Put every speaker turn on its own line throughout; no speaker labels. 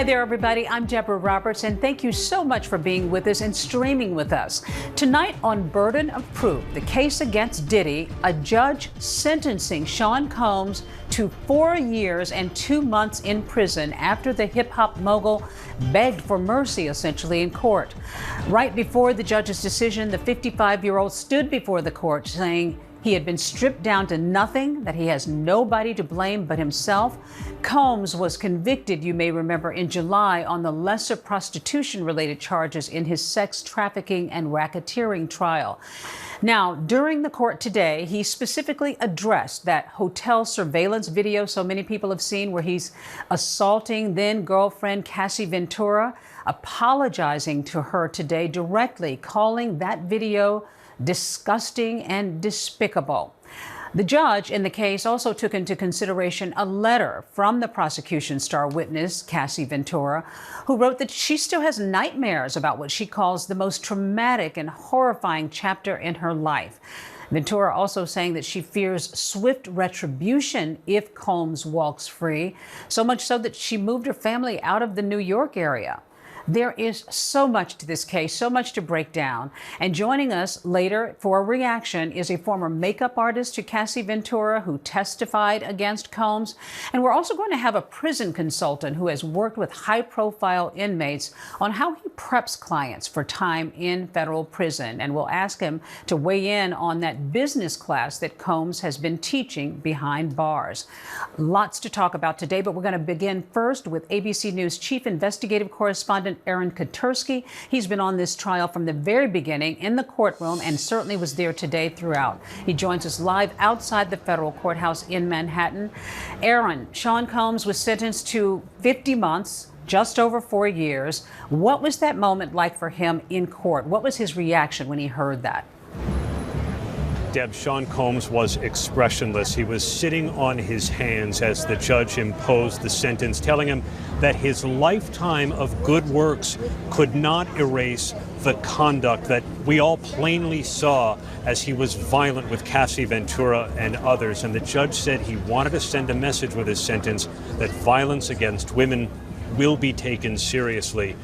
Hi there, everybody. I'm Deborah Roberts, and thank you so much for being with us and streaming with us. Tonight on Burden of Proof, the case against Diddy, a judge sentencing Sean Combs to 4 years and 2 months in prison after the hip-hop mogul begged for mercy, essentially, in court. Right before the judge's decision, the 55-year-old stood before the court saying he had been stripped down to nothing, that he has nobody to blame but himself. Combs was convicted, you may remember, in July on the lesser prostitution-related charges in his sex trafficking and racketeering trial. Now, during the court today, he specifically addressed that hotel surveillance video so many people have seen where he's assaulting then-girlfriend Cassie Ventura, apologizing to her today directly, calling that video disgusting and despicable. The judge in the case also took into consideration a letter from the prosecution's star witness, Cassie Ventura, who wrote that she still has nightmares about what she calls the most traumatic and horrifying chapter in her life. Ventura also saying that she fears swift retribution if Combs walks free, so much so that she moved her family out of the New York area. There is so much to this case, so much to break down. And joining us later for a reaction is a former makeup artist to Cassie Ventura who testified against Combs. And we're also going to have a prison consultant who has worked with high-profile inmates on how he preps clients for time in federal prison. And we'll ask him to weigh in on that business class that Combs has been teaching behind bars. Lots to talk about today, but we're going to begin first with ABC News chief investigative correspondent Aaron Katersky. He's been on this trial from the very beginning in the courtroom and certainly was there today throughout. He joins us live outside the federal courthouse in Manhattan. Aaron, Sean Combs was sentenced to 50 months, just over 4 years. What was that moment like for him in court? What was his reaction when he heard that?
Deb, Sean Combs was expressionless. He was sitting on his hands as the judge imposed the sentence, telling him that his lifetime of good works could not erase the conduct that we all plainly saw as he was violent with Cassie Ventura and others. And the judge said he wanted to send a message with his sentence that violence against women will be taken seriously.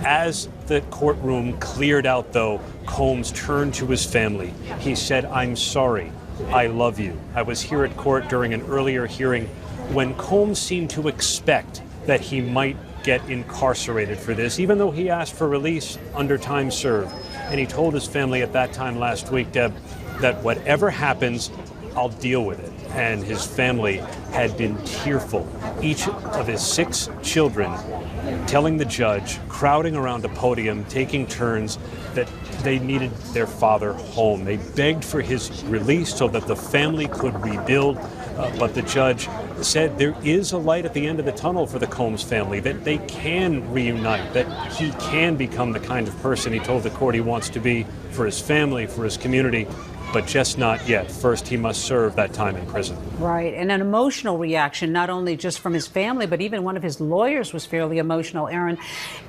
As the courtroom cleared out, though, Combs turned to his family. He said, "I'm sorry. I love you." I was here at court during an earlier hearing when Combs seemed to expect that he might get incarcerated for this, even though he asked for release under time served. And he told his family at that time last week, Deb, that whatever happens, I'll deal with it. And his family had been tearful. Each of his 6 children telling the judge, crowding around a podium, taking turns, that they needed their father home. They begged for his release so that the family could rebuild. But the judge said there is a light at the end of the tunnel for the Combs family, that they can reunite, that he can become the kind of person he told the court he wants to be for his family, for his community. But just not yet. First, he must serve that time in prison.
Right. And an emotional reaction, not only just from his family, but even one of his lawyers was fairly emotional, Aaron.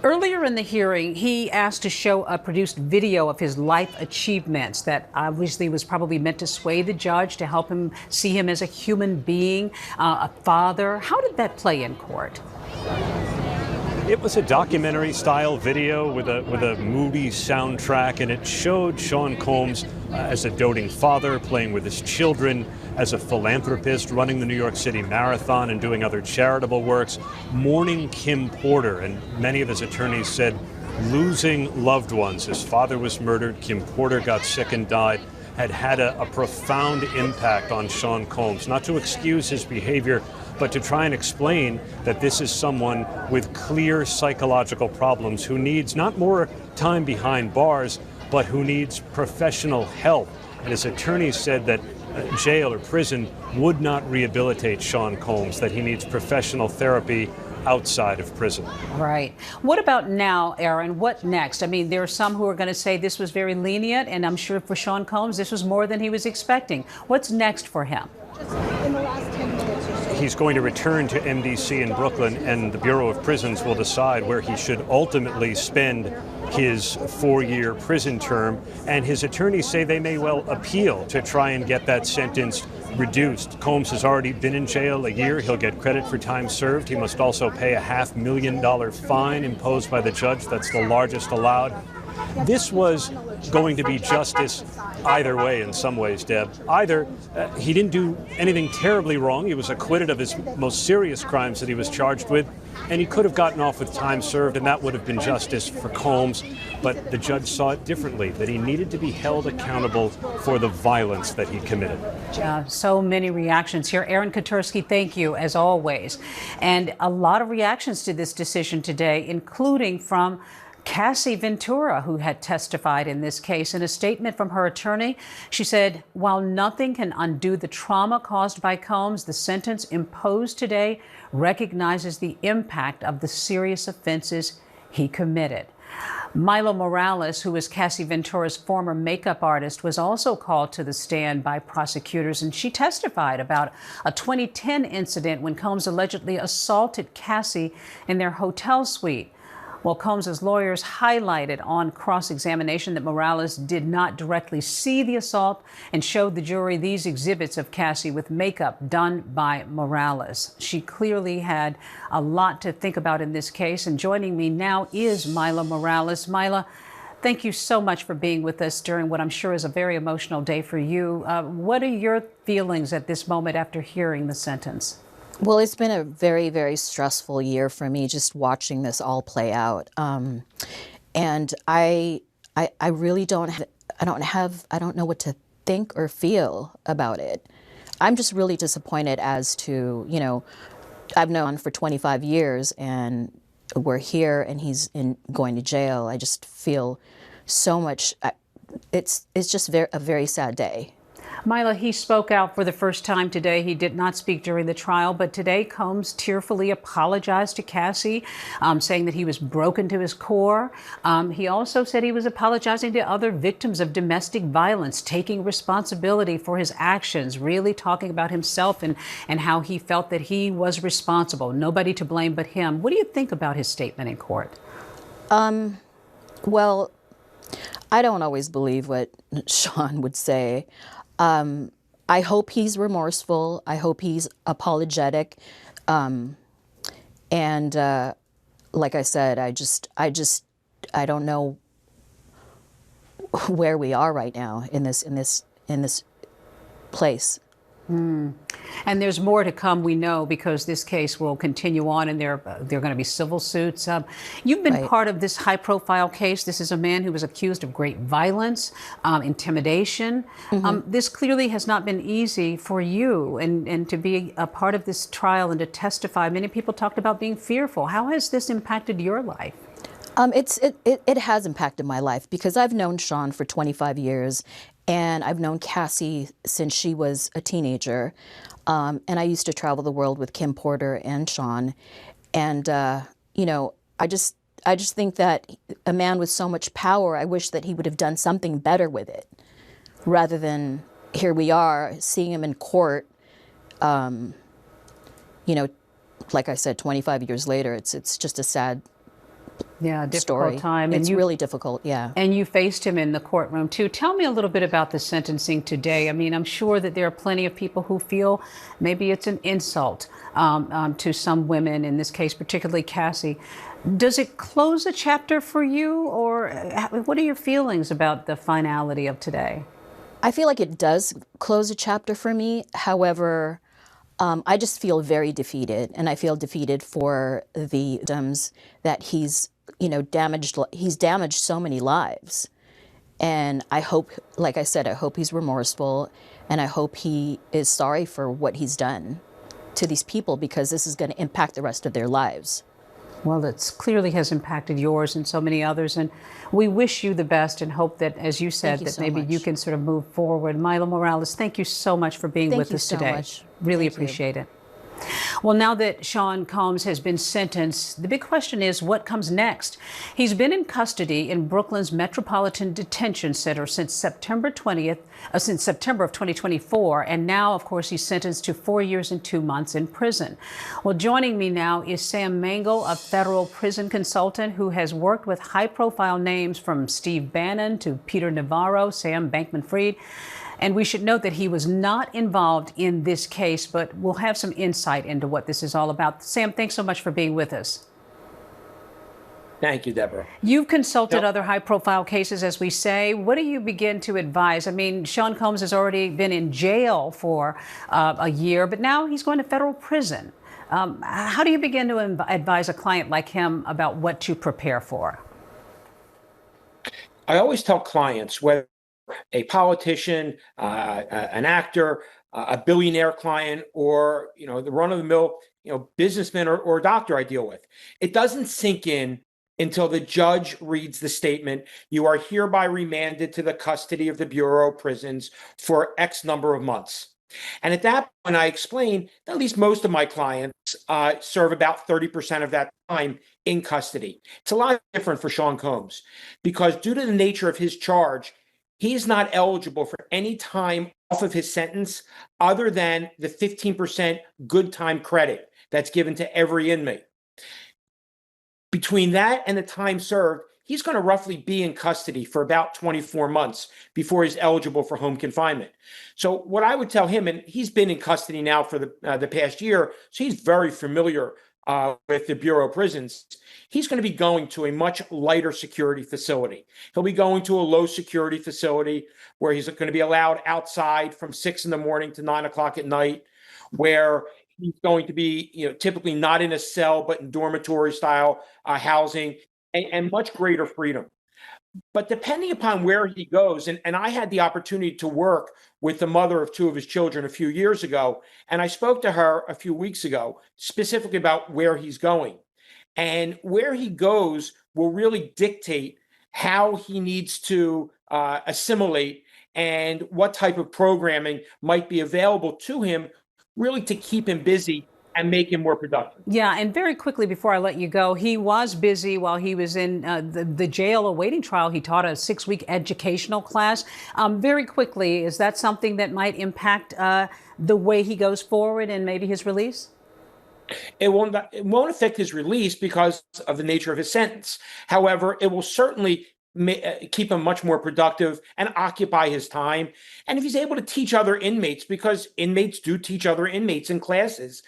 Earlier in the hearing, he asked to show a produced video of his life achievements that obviously was probably meant to sway the judge, to help him see him as a human being, a father. How did that play in court?
It was a documentary-style video with a moody soundtrack, and it showed Sean Combs as a doting father, playing with his children, as a philanthropist, running the New York City Marathon and doing other charitable works, mourning Kim Porter. And many of his attorneys said losing loved ones. His father was murdered, Kim Porter got sick and died, had a profound impact on Sean Combs. Not to excuse his behavior, but to try and explain that this is someone with clear psychological problems who needs not more time behind bars, but who needs professional help. And his attorneys said that jail or prison would not rehabilitate Sean Combs, that he needs professional therapy outside of prison.
Right. What about now, Aaron? What next? I mean, there are some who are going to say this was very lenient, and I'm sure for Sean Combs, this was more than he was expecting. What's next for him?
Just in the last 10 minutes or so.
He's going to return to MDC in Brooklyn, and the Bureau of Prisons will decide where he should ultimately spend his 4-year prison term. And his attorneys say they may well appeal to try and get that sentence reduced. Combs has already been in jail a year. He'll get credit for time served. He must also pay a $500,000 fine imposed by the judge. That's the largest allowed. This was going to be justice either way in some ways, Deb. Either he didn't do anything terribly wrong. He was acquitted of his most serious crimes that he was charged with, and he could have gotten off with time served, and that would have been justice for Combs. But the judge saw it differently, that he needed to be held accountable for the violence that he committed.
So many reactions here. Aaron Katersky, thank you, as always. And a lot of reactions to this decision today, including from Cassie Ventura, who had testified in this case. In a statement from her attorney, she said, while nothing can undo the trauma caused by Combs, the sentence imposed today recognizes the impact of the serious offenses he committed. Milo Morales, who is Cassie Ventura's former makeup artist, was also called to the stand by prosecutors, and she testified about a 2010 incident when Combs allegedly assaulted Cassie in their hotel suite. Well, Combs' lawyers highlighted on cross-examination that Morales did not directly see the assault and showed the jury these exhibits of Cassie with makeup done by Morales. She clearly had a lot to think about in this case. And joining me now is Mila Morales. Mila, thank you so much for being with us during what I'm sure is a very emotional day for you. What are your feelings at this moment after hearing the sentence?
Well, it's been a very, very stressful year for me just watching this all play out. And I really don't know what to think or feel about it. I'm just really disappointed as to, I've known for 25 years and we're here and he's going to jail. I just feel so much, it's just a very sad day.
Mila, he spoke out for the first time today. He did not speak during the trial, but today Combs tearfully apologized to Cassie, saying that he was broken to his core. He also said he was apologizing to other victims of domestic violence, taking responsibility for his actions, really talking about himself and how he felt that he was responsible. Nobody to blame but him. What do you think about his statement in court?
Well, I don't always believe what Sean would say. I hope he's remorseful. I hope he's apologetic. And like I said, I don't know where we are right now in this place.
And there's more to come, we know, because this case will continue on and there are going to be civil suits. You've been part of this high-profile case. This is a man who was accused of great violence, intimidation. This clearly has not been easy for you, and to be a part of this trial and to testify. Many people talked about being fearful. How has this impacted your life?
It has impacted my life because I've known Sean for 25 years and I've known Cassie since she was a teenager. And I used to travel the world with Kim Porter and Sean. And, I just think that a man with so much power, I wish that he would have done something better with it rather than here we are seeing him in court, like I said, 25 years later. It's just a sad
difficult
story.
Time.
It's really difficult, yeah.
And you faced him in the courtroom, too. Tell me a little bit about the sentencing today. I mean, I'm sure that there are plenty of people who feel maybe it's an insult to some women, in this case, particularly Cassie. Does it close a chapter for you, or what are your feelings about the finality of today?
I feel like it does close a chapter for me. However, I just feel very defeated, and I feel defeated for the victims that he's damaged. He's damaged so many lives, and I hope, like I said, I hope he's remorseful, and I hope he is sorry for what he's done to these people, because this is going to impact the rest of their lives.
Well, it clearly has impacted yours and so many others, and we wish you the best and hope that, as you said, that maybe you can sort of move forward. Milo Morales, thank you so much for being with us today. Really appreciate it. Well, now that Sean Combs has been sentenced, the big question is what comes next? He's been in custody in Brooklyn's Metropolitan Detention Center since September of 2024. And now, of course, he's sentenced to 4 years and 2 months in prison. Well, joining me now is Sam Mangle, a federal prison consultant who has worked with high-profile names from Steve Bannon to Peter Navarro, Sam Bankman-Fried. And we should note that he was not involved in this case, but we'll have some insight into what this is all about. Sam, thanks so much for being with us.
Thank you, Deborah.
You've consulted other high-profile cases, as we say. What do you begin to advise? I mean, Sean Combs has already been in jail for a year, but now he's going to federal prison. How do you begin to advise a client like him about what to prepare for?
I always tell clients, whether a politician, an actor, a billionaire client, or the run-of-the-mill businessman or doctor I deal with, it doesn't sink in until the judge reads the statement, "You are hereby remanded to the custody of the Bureau of Prisons for X number of months." And at that point, I explain that at least most of my clients serve about 30% of that time in custody. It's a lot different for Sean Combs because due to the nature of his charge, he is not eligible for any time off of his sentence other than the 15% good time credit that's given to every inmate. Between that and the time served, he's going to roughly be in custody for about 24 months before he's eligible for home confinement. So what I would tell him, and he's been in custody now for the past year, so he's very familiar with the Bureau of Prisons, he's going to be going to a much lighter security facility. He'll be going to a low security facility where he's going to be allowed outside from 6 in the morning to 9 o'clock at night, where he's going to be, typically not in a cell, but in dormitory style housing and much greater freedom. But depending upon where he goes, and I had the opportunity to work with the mother of 2 of his children a few years ago, and I spoke to her a few weeks ago specifically about where he's going. And where he goes will really dictate how he needs to assimilate and what type of programming might be available to him, really to keep him busy and make him more productive.
Yeah, and very quickly before I let you go, he was busy while he was in the jail awaiting trial. He taught a 6-week educational class. Very quickly, is that something that might impact the way he goes forward and maybe his release?
It won't affect his release because of the nature of his sentence. However, it will certainly keep him much more productive and occupy his time. And if he's able to teach other inmates, because inmates do teach other inmates in classes,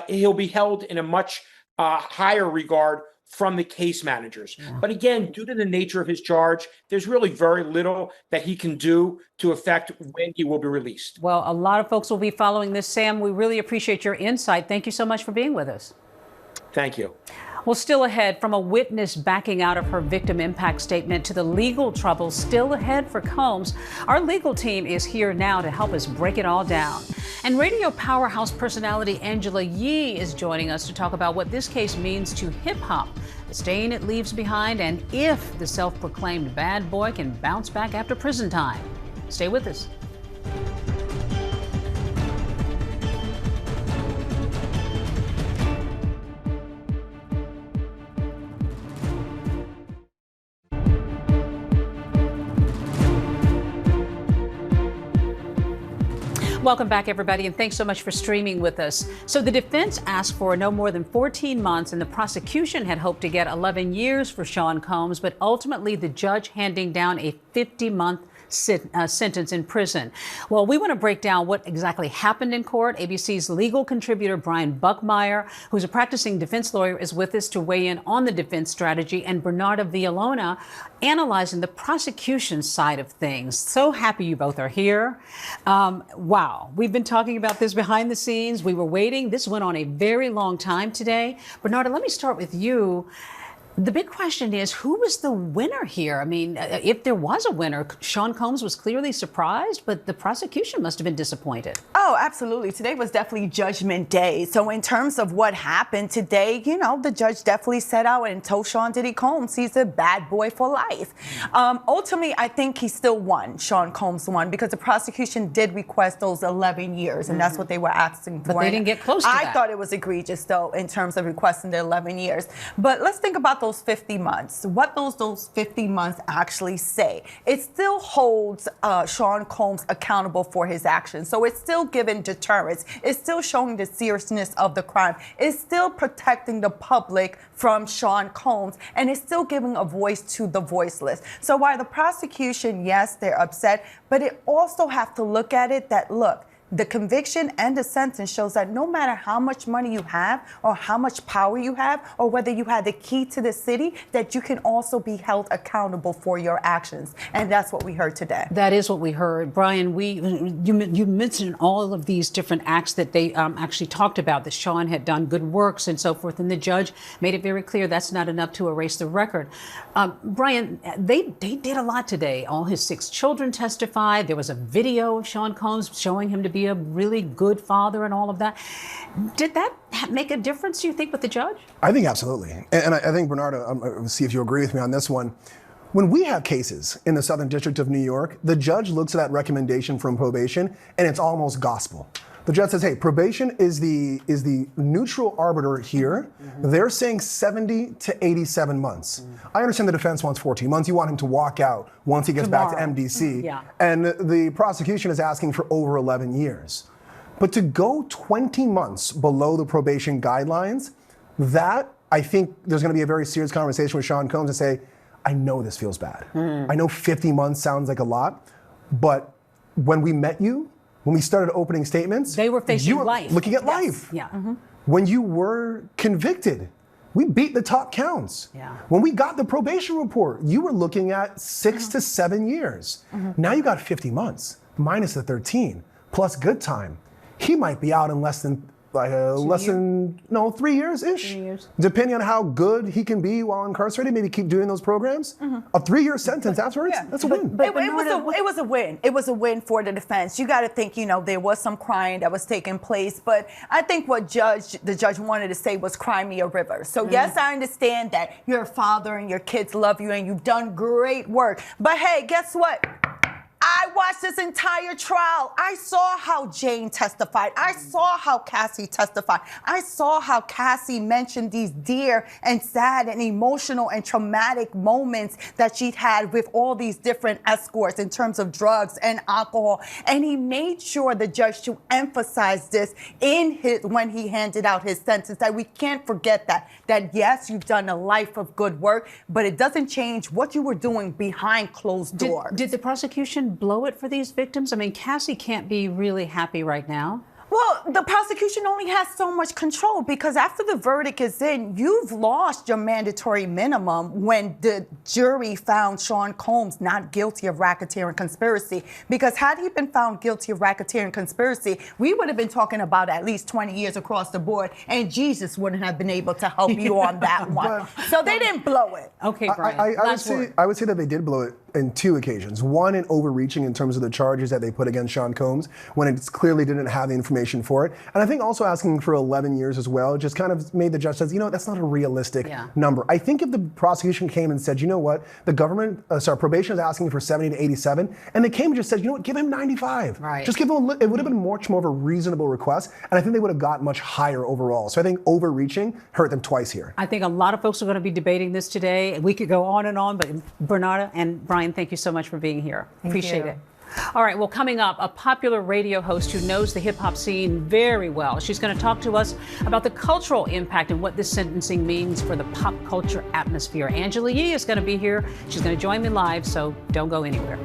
he'll be held in a much higher regard from the case managers. Yeah. But again, due to the nature of his charge, there's really very little that he can do to affect when he will be released.
Well, a lot of folks will be following this. Sam, we really appreciate your insight. Thank you so much for being with us.
Thank you.
Well, still ahead, from a witness backing out of her victim impact statement to the legal troubles still ahead for Combs, our legal team is here now to help us break it all down. And radio powerhouse personality Angela Yee is joining us to talk about what this case means to hip-hop, the stain it leaves behind, and if the self-proclaimed bad boy can bounce back after prison time. Stay with us. Welcome back, everybody, and thanks so much for streaming with us. So the defense asked for no more than 14 months, and the prosecution had hoped to get 11 years for Sean Combs, but ultimately the judge handing down a 50-month sentence in prison. Well, we want to break down what exactly happened in court. ABC's legal contributor Brian Buckmeyer, who's a practicing defense lawyer, is with us to weigh in on the defense strategy, and Bernarda Villalona analyzing the prosecution side of things. So happy you both are here. Wow, we've been talking about this behind the scenes. We were waiting. This went on a very long time today. Bernarda, let me start with you. The big question is, who was the winner here? I mean, if there was a winner, Sean Combs was clearly surprised, but the prosecution must have been disappointed.
Oh, absolutely. Today was definitely Judgment Day. So in terms of what happened today, the judge definitely set out and told Sean Diddy Combs he's a bad boy for life. Ultimately, I think he still won. Sean Combs won because the prosecution did request those 11 years, and that's what they were asking for.
But they didn't get close to that.
I thought it was egregious, though, in terms of requesting the 11 years. But let's think about those those 50 months, what those 50 months actually say, it still holds Sean Combs accountable for his actions. So it's still giving deterrence. It's still showing the seriousness of the crime. It's still protecting the public from Sean Combs, and it's still giving a voice to the voiceless. So while the prosecution, yes, they're upset, but it also have to look at it that, look, the conviction and the sentence shows that no matter how much money you have or how much power you have or whether you had the key to the city, that you can also be held accountable for your actions. And that's what we heard today.
That is what we heard. Brian, you mentioned all of these different acts that they actually talked about, that Sean had done good works and so forth, and the judge made it very clear that's not enough to erase the record. Brian, they did a lot today. All his 6 children testified. There was a video of Sean Combs showing him to be a really good father and all of that. Did that make a difference, do you think, with the judge? I
think absolutely. And I think, Bernardo, see if you agree with me on this one. When we have cases in the Southern District of New York, the judge looks at that recommendation from probation and it's almost gospel. The judge says, hey, probation is the neutral arbiter here. Mm-hmm. They're saying 70 to 87 months. Mm-hmm. I understand the defense wants 14 months. You want him to walk out once he gets back to MDC. Mm-hmm. Yeah. And the prosecution is asking for over 11 years. But to go 20 months below the probation guidelines, that, I think there's going to be a very serious conversation with Sean Combs and say, I know this feels bad. Mm-hmm. I know 50 months sounds like a lot, but when we met you, when we started opening statements,
they were facing life.
Looking at life.
Yeah. Mm-hmm.
When you were convicted, we beat the top counts.
Yeah.
When we got the probation report, you were looking at 6 to 7 years. Mm-hmm. Now you got 50 months, minus the 13, plus good time. He might be out in less than 3 years-ish. 3 years. Depending on how good he can be while incarcerated, maybe keep doing those programs. Mm-hmm. A 3-year sentence afterwards, that's a win.
But it was a win. It was a win for the defense. You got to think, there was some crying that was taking place, but I think what the judge wanted to say was cry me a river. So yes, I understand that you're a father and your kids love you and you've done great work. But hey, guess what? I watched this entire trial. I saw how Jane testified. I saw how Cassie testified. I saw how Cassie mentioned these dear and sad and emotional and traumatic moments that she'd had with all these different escorts in terms of drugs and alcohol. And he made sure, the judge, to emphasize this when he handed out his sentence, that we can't forget that yes, you've done a life of good work, but it doesn't change what you were doing behind closed doors.
Did the prosecution blow it for these victims? I mean, Cassie can't be really happy right now.
Well, the prosecution only has so much control, because after the verdict is in, you've lost your mandatory minimum when the jury found Sean Combs not guilty of racketeering conspiracy. Because had he been found guilty of racketeering conspiracy, we would have been talking about at least 20 years across the board, and Jesus wouldn't have been able to help you on that one. So they didn't blow it.
Okay, Brian.
I would say that they did blow it in 2 occasions. One, in overreaching in terms of the charges that they put against Sean Combs when it clearly didn't have the information for it. And I think also asking for 11 years as well just kind of made the judge says, that's not a realistic number. I think if the prosecution came and said, you know what, the government, probation is asking for 70 to 87, and they came and just said, you know what, give him 95. Right. Just give him, it would have been much more of a reasonable request, and I think they would have got much higher overall. So I think overreaching hurt them twice here.
I think a lot of folks are going to be debating this today. We could go on, but Bernarda and Brian, thank you so much for being here. Appreciate it. All right, well, coming up, a popular radio host who knows the hip-hop scene very well. She's going to talk to us about the cultural impact and what this sentencing means for the pop culture atmosphere. Angela Yee is going to be here. She's going to join me live, so don't go anywhere.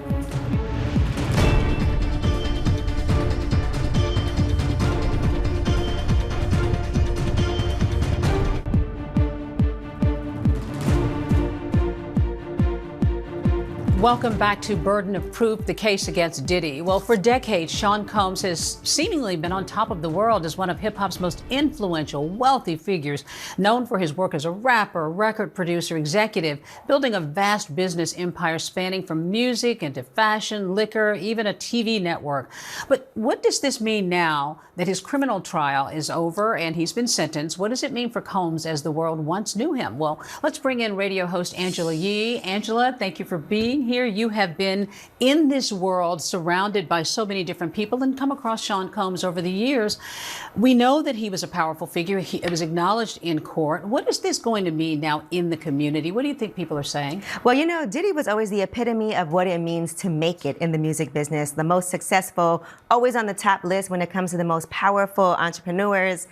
Welcome back to Burden of Proof, the case against Diddy. Well, for decades, Sean Combs has seemingly been on top of the world as one of hip-hop's most influential, wealthy figures, known for his work as a rapper, record producer, executive, building a vast business empire spanning from music into fashion, liquor, even a TV network. But what does this mean now that his criminal trial is over and he's been sentenced? What does it mean for Combs as the world once knew him? Well, let's bring in radio host Angela Yee. Angela, thank you for being here. here. You have been in this world surrounded by so many different people and come across Sean Combs over the years. We know that he was a powerful figure. It was acknowledged in court. What is this going to mean now in the community? What do you think people are saying?
Well, you know, Diddy was always the epitome of what it means to make it in the music business. The most successful, always on the top list when it comes to the most powerful entrepreneurs.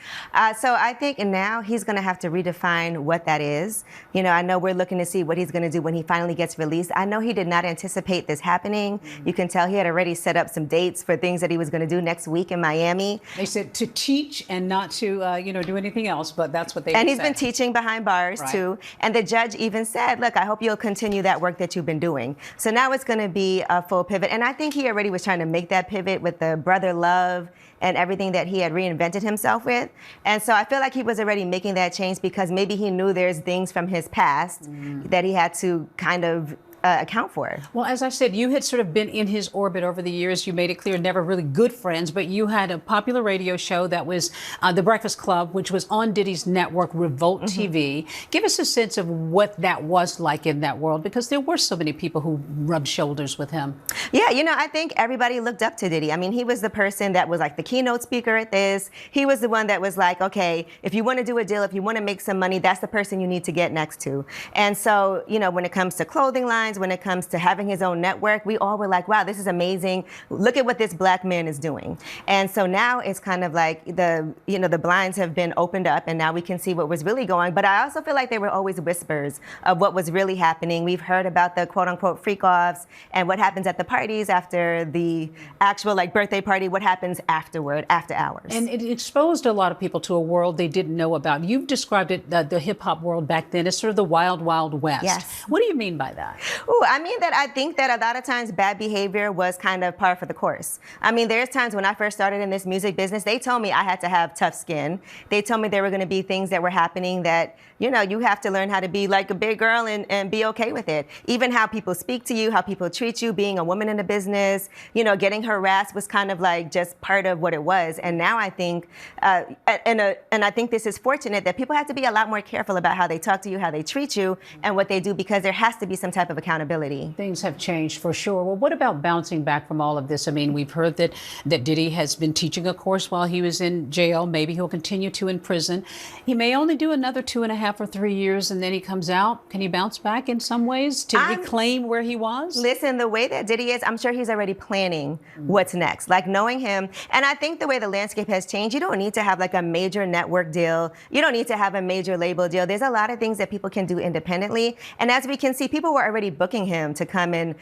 So I think now he's going to have to redefine what that is. You know, I know we're looking to see what he's going to do when he finally gets released. I know he did not anticipate this happening. You can tell he had already set up some dates for things that he was going to do next week in Miami.
They said to teach and not to, do anything else, but that's what they
And he's
said.
been teaching behind bars,
Right.
too. And the judge even said, look, I hope you'll continue that work that you've been doing. So now it's going to be a full pivot. And I think he already was trying to make that pivot with the brother love and everything that he had reinvented himself with. And so I feel like he was already making that change because maybe he knew there's things from his past that he had to kind of account for.
Well, as I said, you had sort of been in his orbit over the years. You made it clear, never really good friends, but you had a popular radio show that was The Breakfast Club, which was on Diddy's network, Revolt TV. Give us a sense of what that was like in that world, because there were so many people who rubbed shoulders with him.
Yeah, you know, I think everybody looked up to Diddy. I mean, he was the person that was like the keynote speaker at this. He was the one that was like, okay, if you want to do a deal, if you want to make some money, that's the person you need to get next to. And so, you know, when it comes to clothing lines, when it comes to having his own network, we all were like, wow, this is amazing. Look at what this black man is doing. And so now it's kind of like the blinds have been opened up and now we can see what was really going. But I also feel like there were always whispers of what was really happening. We've heard about the quote unquote freak offs and what happens at the parties after the actual like birthday party, what happens afterward, after hours.
And it exposed a lot of people to a world they didn't know about. You've described it, the hip hop world back then, as sort of the wild, wild west.
Yes.
What do you mean by that?
Ooh, I think that a lot of times bad behavior was kind of par for the course. I mean, there's times when I first started in this music business, they told me I had to have tough skin. They told me there were going to be things that were happening that, you know, you have to learn how to be like a big girl and be okay with it. Even how people speak to you, how people treat you, being a woman in the business, you know, getting harassed was kind of like just part of what it was. And now I think, and I think this is fortunate that people have to be a lot more careful about how they talk to you, how they treat you, and what they do, because there has to be some type of accountability.
Things have changed for sure. Well, what about bouncing back from all of this? I mean, we've heard that Diddy has been teaching a course while he was in jail. Maybe he'll continue to in prison. He may only do another 2.5 or 3 years and then he comes out. Can he bounce back in some ways to reclaim where he was?
Listen, the way that Diddy is, I'm sure he's already planning what's next. Like knowing him, and I think the way the landscape has changed, you don't need to have like a major network deal. You don't need to have a major label deal. There's a lot of things that people can do independently. And as we can see, people were already booking him to come and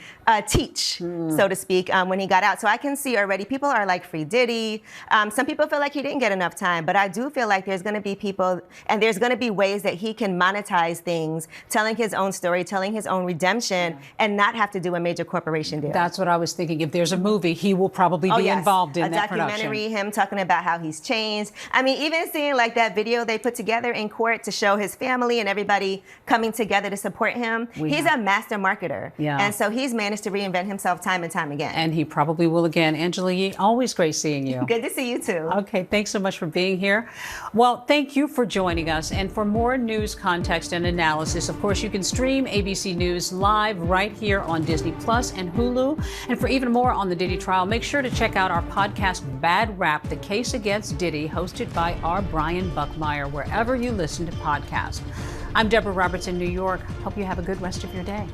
teach, so to speak, when he got out. So I can see already people are like free Diddy. Some people feel like he didn't get enough time, but I do feel like there's going to be people and there's going to be ways that he can monetize things, telling his own story, telling his own redemption, and not have to do a major corporation deal.
That's what I was thinking. If there's a movie, he will probably be involved in that production.
A documentary, him talking about how he's changed. I mean, even seeing like that video they put together in court to show his family and everybody coming together to support him. He's a master marketer.
Yeah.
And so he's managed to reinvent himself time and time again.
And he probably will again. Angela Yee, always great seeing you.
Good to see you too.
Okay, thanks so much for being here. Well, thank you for joining us. And for more news, context, and analysis, of course, you can stream ABC News live right here on Disney Plus and Hulu. And for even more on the Diddy trial, make sure to check out our podcast, Bad Rap, The Case Against Diddy, hosted by R. Brian Buckmeyer, wherever you listen to podcasts. I'm Deborah Roberts in New York. Hope you have a good rest of your day.